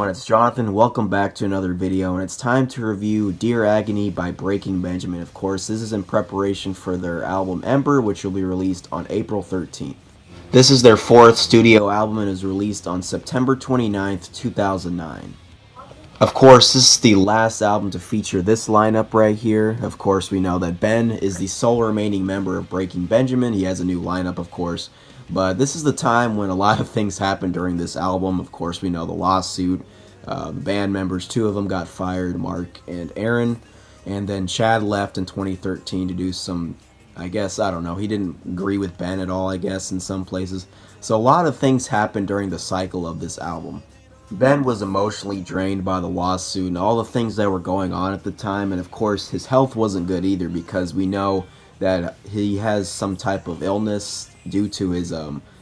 everyone, it's Jonathan. Welcome back to another video, and it's time to review Dear Agony by Breaking Benjamin. Of course, this is in preparation for their album Ember, which will be released on April 13th. This is their fourth studio album and is released on September 29th, 2009. Of course, this is the last album to feature this lineup right here. Of course, we know that Ben is the sole remaining member of Breaking Benjamin. He has a new lineup, of course. But this is the time when a lot of things happened during this album. Of course, we know the lawsuit. The band members, two of them got fired, Mark and Aaron. And then Chad left in 2013 to do some, I guess, I don't know. He didn't agree with Ben at all, I guess, in some places. So a lot of things happened during the cycle of this album. Ben was emotionally drained by the lawsuit and all the things that were going on at the time. And of course, his health wasn't good either, because we know that he has some type of illness due to his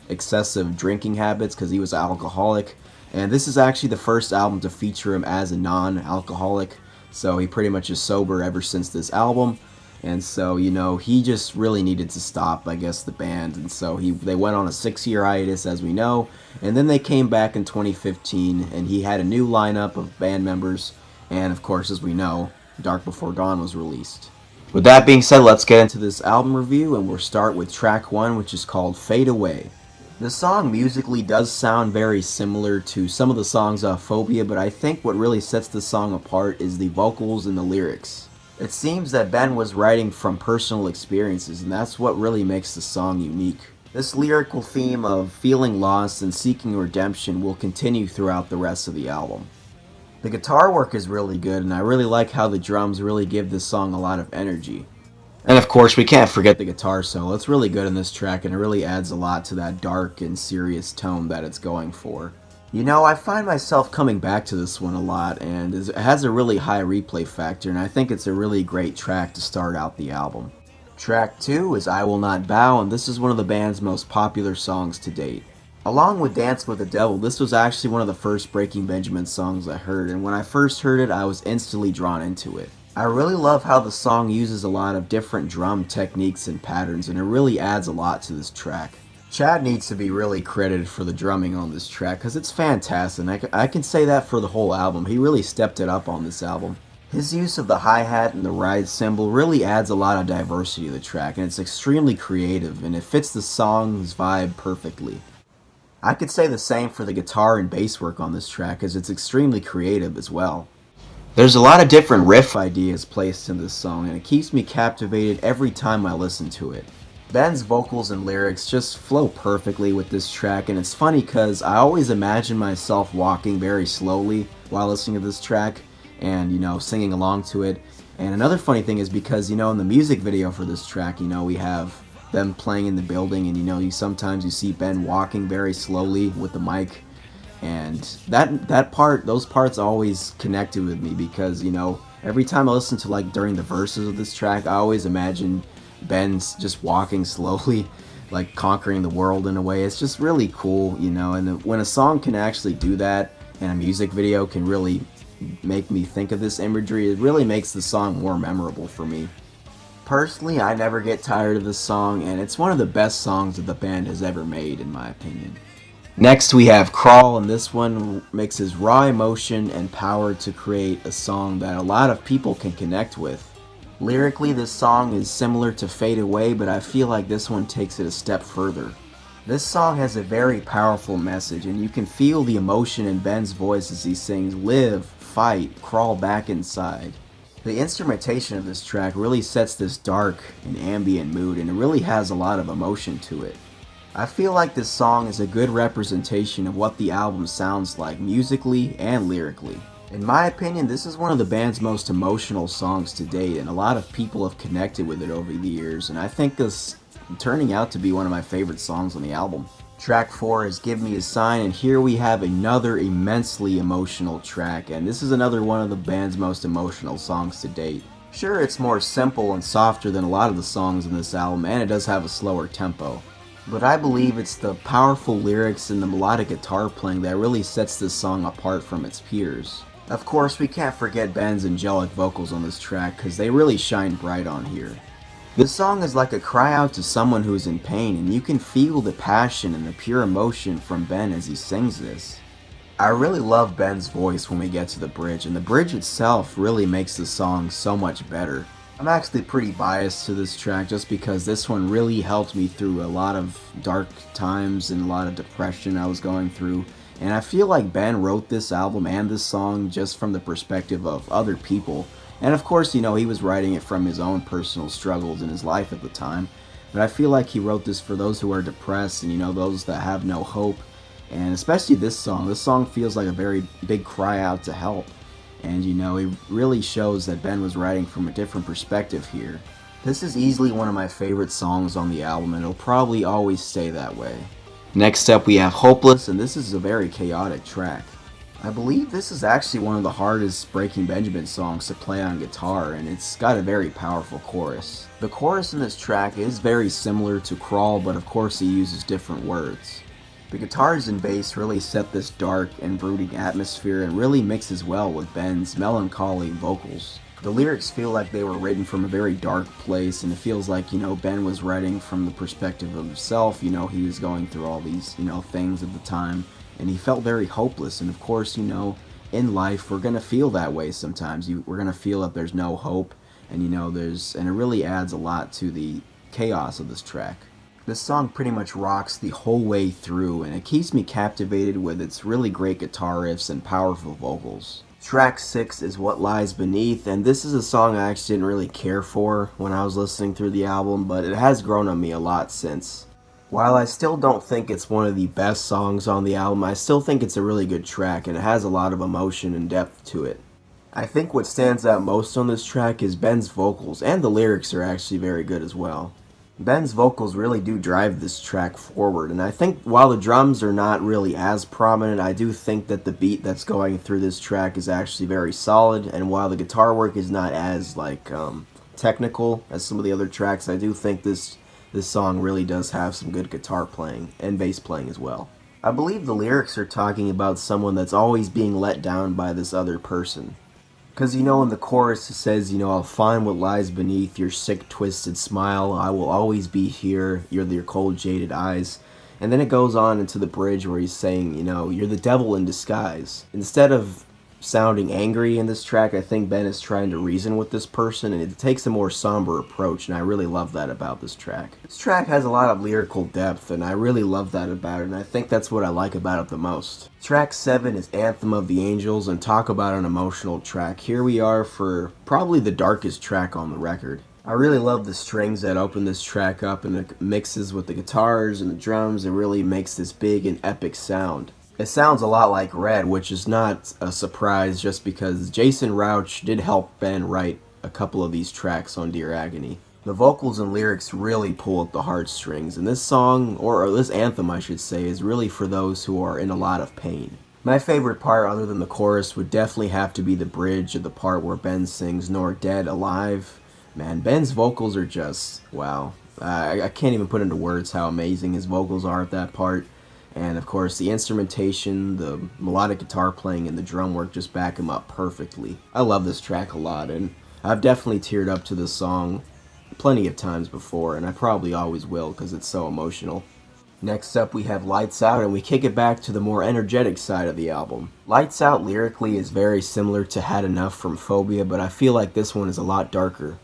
excessive drinking habits, because he was an alcoholic. And this is actually the first album to feature him as a non-alcoholic, so he pretty much is sober ever since this album. And so, you know, he just really needed to stop, I guess, the band. And so they went on a 6-year hiatus, as we know, and then they came back in 2015, and he had a new lineup of band members. And of course, as we know, Dark Before Dawn was released. With that being said, let's get into this album review, and we'll start with track 1, which is called Fade Away. The song musically does sound very similar to some of the songs off Phobia, but I think what really sets the song apart is the vocals and the lyrics. It seems that Ben was writing from personal experiences, and that's what really makes the song unique. This lyrical theme of feeling lost and seeking redemption will continue throughout the rest of the album. The guitar work is really good, and I really like how the drums really give this song a lot of energy. And of course, we can't forget the guitar solo. It's really good in this track, and it really adds a lot to that dark and serious tone that it's going for. You know, I find myself coming back to this one a lot, and it has a really high replay factor, and I think it's a really great track to start out the album. Track 2 is I Will Not Bow, and this is one of the band's most popular songs to date. Along with Dance with the Devil, this was actually one of the first Breaking Benjamin songs I heard, and when I first heard it, I was instantly drawn into it. I really love how the song uses a lot of different drum techniques and patterns, and it really adds a lot to this track. Chad needs to be really credited for the drumming on this track, because it's fantastic, and I can say that for the whole album. He really stepped it up on this album. His use of the hi-hat and the ride cymbal really adds a lot of diversity to the track, and it's extremely creative, and it fits the song's vibe perfectly. I could say the same for the guitar and bass work on this track, as it's extremely creative as well. There's a lot of different riff ideas placed in this song, and it keeps me captivated every time I listen to it. Ben's vocals and lyrics just flow perfectly with this track, and it's funny because I always imagine myself walking very slowly while listening to this track and, you know, singing along to it. And another funny thing is because, you know, in the music video for this track, you know, we have them playing in the building, and you know, sometimes you see Ben walking very slowly with the mic, and those parts always connected with me, because, you know, every time I listen to, like, during the verses of this track, I always imagine Ben's just walking slowly, like conquering the world in a way. It's just really cool, you know, and when a song can actually do that, and a music video can really make me think of this imagery, it really makes the song more memorable for me. Personally, I never get tired of this song, and it's one of the best songs that the band has ever made, in my opinion. Next, we have Crawl, and this one mixes raw emotion and power to create a song that a lot of people can connect with. Lyrically, this song is similar to Fade Away, but I feel like this one takes it a step further. This song has a very powerful message, and you can feel the emotion in Ben's voice as he sings, "Live, fight, crawl back inside." The instrumentation of this track really sets this dark and ambient mood, and it really has a lot of emotion to it. I feel like this song is a good representation of what the album sounds like musically and lyrically. In my opinion, this is one of the band's most emotional songs to date, and a lot of people have connected with it over the years, and I think this is turning out to be one of my favorite songs on the album. Track 4 is Give Me a Sign, and here we have another immensely emotional track, and this is another one of the band's most emotional songs to date. Sure, it's more simple and softer than a lot of the songs in this album, and it does have a slower tempo. But I believe it's the powerful lyrics and the melodic guitar playing that really sets this song apart from its peers. Of course, we can't forget Ben's angelic vocals on this track, because they really shine bright on here. This song is like a cry out to someone who's in pain, and you can feel the passion and the pure emotion from Ben as he sings this. I really love Ben's voice when we get to the bridge, and the bridge itself really makes the song so much better. I'm actually pretty biased to this track just because this one really helped me through a lot of dark times and a lot of depression I was going through. And I feel like Ben wrote this album and this song just from the perspective of other people. And of course, you know, he was writing it from his own personal struggles in his life at the time. But I feel like he wrote this for those who are depressed and, you know, those that have no hope. And especially this song. This song feels like a very big cry out to help. And, you know, it really shows that Ben was writing from a different perspective here. This is easily one of my favorite songs on the album, and it'll probably always stay that way. Next up we have Hopeless, and this is a very chaotic track. I believe this is actually one of the hardest Breaking Benjamin songs to play on guitar, and it's got a very powerful chorus. The chorus in this track is very similar to Crawl, but of course he uses different words. The guitars and bass really set this dark and brooding atmosphere and really mixes well with Ben's melancholy vocals. The lyrics feel like they were written from a very dark place, and it feels like, you know, Ben was writing from the perspective of himself. You know, he was going through all these, you know, things at the time, and he felt very hopeless. And of course, you know, in life we're gonna feel that way sometimes. We're gonna feel that there's no hope, and you know, and it really adds a lot to the chaos of this track. This song pretty much rocks the whole way through, and it keeps me captivated with its really great guitar riffs and powerful vocals. Track 6 is What Lies Beneath, and this is a song I actually didn't really care for when I was listening through the album, but it has grown on me a lot since. While I still don't think it's one of the best songs on the album, I still think it's a really good track, and it has a lot of emotion and depth to it. I think what stands out most on this track is Ben's vocals, and the lyrics are actually very good as well. Ben's vocals really do drive this track forward, and I think while the drums are not really as prominent, I do think that the beat that's going through this track is actually very solid, and while the guitar work is not as technical as some of the other tracks, I do think this song really does have some good guitar playing and bass playing as well. I believe the lyrics are talking about someone that's always being let down by this other person. Because, you know, in the chorus it says, you know, I'll find what lies beneath your sick, twisted smile. I will always be here. You're your cold, jaded eyes. And then it goes on into the bridge where he's saying, you know, you're the devil in disguise. Instead of sounding angry in this track, I think Ben is trying to reason with this person, and it takes a more somber approach, and I really love that about this track. This track has a lot of lyrical depth, and I really love that about it, and I think that's what I like about it the most. Track 7 is Anthem of the Angels, and talk about an emotional track. Here we are for probably the darkest track on the record. I really love the strings that open this track up, and it mixes with the guitars and the drums. It really makes this big and epic sound. It sounds a lot like Red, which is not a surprise just because Jason Rauch did help Ben write a couple of these tracks on Dear Agony. The vocals and lyrics really pull at the heartstrings, and this song, or this anthem I should say, is really for those who are in a lot of pain. My favorite part other than the chorus would definitely have to be the bridge of the part where Ben sings Nor Dead, Alive. Man, Ben's vocals are just, wow. I can't even put into words how amazing his vocals are at that part. And of course the instrumentation, the melodic guitar playing, and the drum work just back him up perfectly. I love this track a lot, and I've definitely teared up to this song plenty of times before, and I probably always will because it's so emotional. Next up we have Lights Out, and we kick it back to the more energetic side of the album. Lights Out lyrically is very similar to Had Enough from Phobia, but I feel like this one is a lot darker.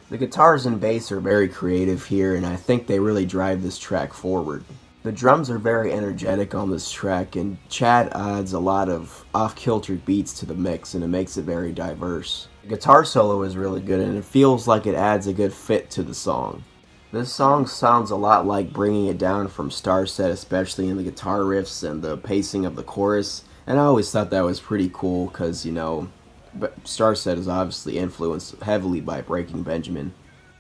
The guitars and bass are very creative here, and I think they really drive this track forward. The drums are very energetic on this track, and Chad adds a lot of off-kilter beats to the mix, and it makes it very diverse. The guitar solo is really good, and it feels like it adds a good fit to the song. This song sounds a lot like Bringing It Down from Starset, especially in the guitar riffs and the pacing of the chorus, and I always thought that was pretty cool because, you know, Starset is obviously influenced heavily by Breaking Benjamin.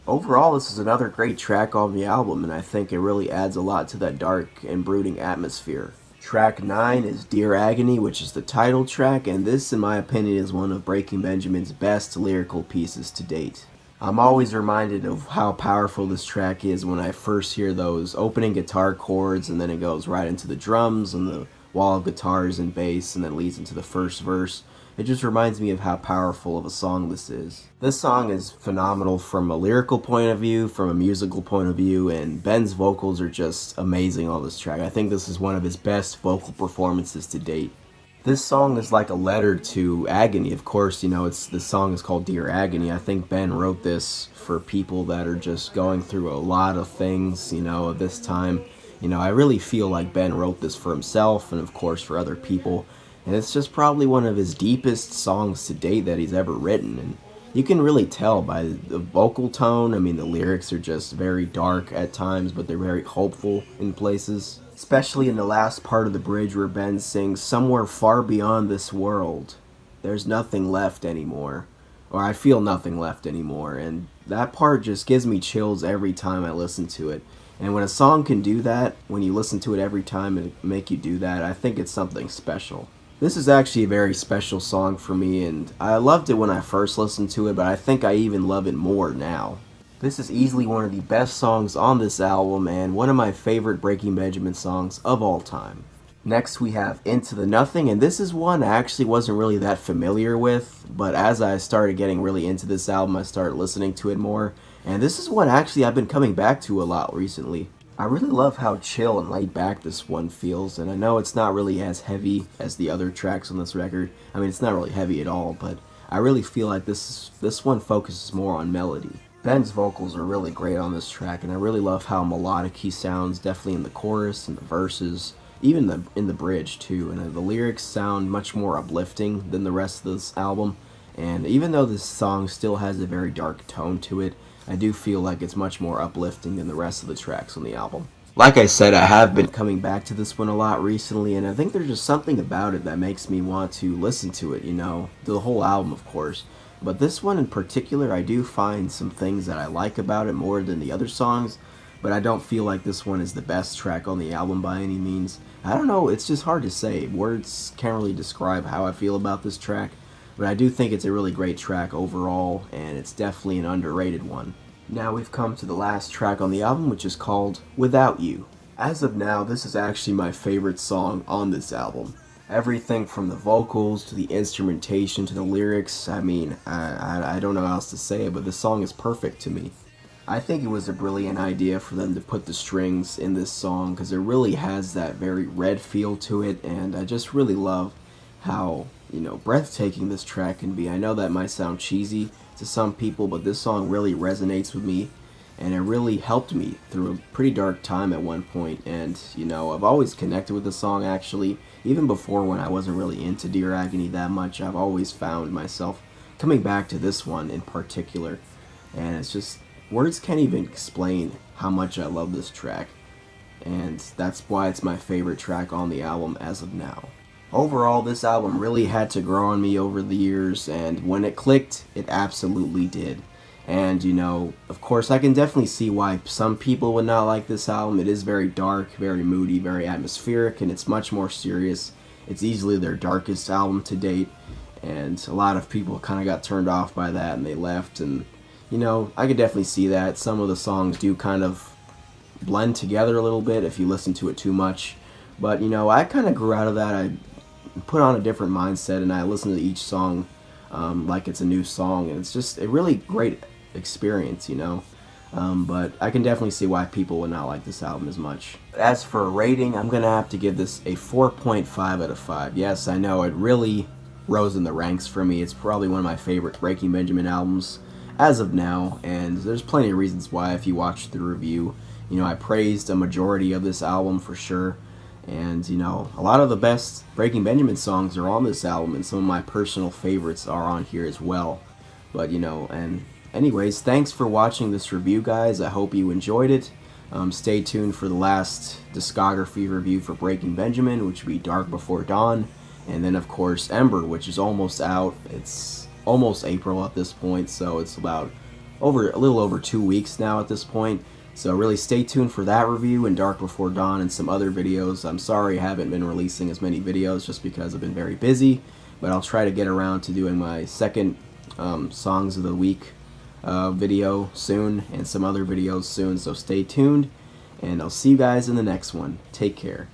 Overall, this is another great track on the album, and I think it really adds a lot to that dark and brooding atmosphere. Track 9 is Dear Agony, which is the title track, and this, in my opinion, is one of Breaking Benjamin's best lyrical pieces to date. I'm always reminded of how powerful this track is when I first hear those opening guitar chords, and then it goes right into the drums and the wall of guitars and bass, and then leads into the first verse. It just reminds me of how powerful of a song this is. This song is phenomenal from a lyrical point of view, from a musical point of view, and Ben's vocals are just amazing on this track. I think this is one of his best vocal performances to date. This song is like a letter to Agony. Of course, you know, the song is called Dear Agony. I think Ben wrote this for people that are just going through a lot of things, you know, at this time. You know, I really feel like Ben wrote this for himself and, of course, for other people. And it's just probably one of his deepest songs to date that he's ever written. And you can really tell by the vocal tone. I mean, the lyrics are just very dark at times, but they're very hopeful in places. Especially in the last part of the bridge where Ben sings, "Somewhere far beyond this world, there's nothing left anymore." Or I feel nothing left anymore. And that part just gives me chills every time I listen to it. And when a song can do that, when you listen to it every time and make you do that, I think it's something special. This is actually a very special song for me, and I loved it when I first listened to it, but I think I even love it more now. This is easily one of the best songs on this album, and one of my favorite Breaking Benjamin songs of all time. Next we have Into the Nothing, and this is one I actually wasn't really that familiar with, but as I started getting really into this album, I started listening to it more, and this is one actually I've been coming back to a lot recently. I really love how chill and laid back this one feels, and I know it's not really as heavy as the other tracks on this record. I mean, it's not really heavy at all, but I really feel like this one focuses more on melody. Ben's vocals are really great on this track, and I really love how melodic he sounds, definitely in the chorus and the verses, even in the bridge too. And the lyrics sound much more uplifting than the rest of this album. And even though this song still has a very dark tone to it, I do feel like it's much more uplifting than the rest of the tracks on the album. Like I said, I have been coming back to this one a lot recently, and I think there's just something about it that makes me want to listen to it, you know, the whole album, of course. But this one in particular, I do find some things that I like about it more than the other songs, but I don't feel like this one is the best track on the album by any means. I don't know, it's just hard to say. Words can't really describe how I feel about this track, but I do think it's a really great track overall, and it's definitely an underrated one. Now we've come to the last track on the album, which is called Without You. As of now, this is actually my favorite song on this album. Everything from the vocals to the instrumentation to the lyrics, I mean, I don't know how else to say it, but the song is perfect to me. I think it was a brilliant idea for them to put the strings in this song because it really has that very Red feel to it, and I just really love how, you know, breathtaking this track can be. I know that might sound cheesy to some people, but this song really resonates with me, and it really helped me through a pretty dark time at one point. And, you know, I've always connected with the song actually. Even before, when I wasn't really into Dear Agony that much, I've always found myself coming back to this one in particular. And it's just, words can't even explain how much I love this track. And that's why it's my favorite track on the album as of now. Overall, this album really had to grow on me over the years, and when it clicked, it absolutely did. And, you know, of course, I can definitely see why some people would not like this album. It is very dark, very moody, very atmospheric, and it's much more serious. It's easily their darkest album to date, and a lot of people kind of got turned off by that, and they left. And, you know, I could definitely see that. Some of the songs do kind of blend together a little bit if you listen to it too much. But, you know, I kind of grew out of that. I put on a different mindset, and I listen to each song like it's a new song, and it's just a really great experience, you know. But I can definitely see why people would not like this album as much. As for a rating, I'm gonna have to give this a 4.5 out of 5. Yes, I know it really rose in the ranks for me. It's probably one of my favorite Breaking Benjamin albums as of now, and there's plenty of reasons why. If you watch the review, you know, I praised a majority of this album for sure. And, you know, a lot of the best Breaking Benjamin songs are on this album, and some of my personal favorites are on here as well. But, you know, and anyways, thanks for watching this review, guys. I hope you enjoyed it. Stay tuned for the last discography review for Breaking Benjamin, which will be Dark Before Dawn. And then, of course, Ember, which is almost out. It's almost April at this point, so it's about a little over 2 weeks now at this point. So really stay tuned for that review and Dark Before Dawn and some other videos. I'm sorry I haven't been releasing as many videos just because I've been very busy, but I'll try to get around to doing my second Songs of the Week video soon and some other videos soon, so stay tuned, and I'll see you guys in the next one. Take care.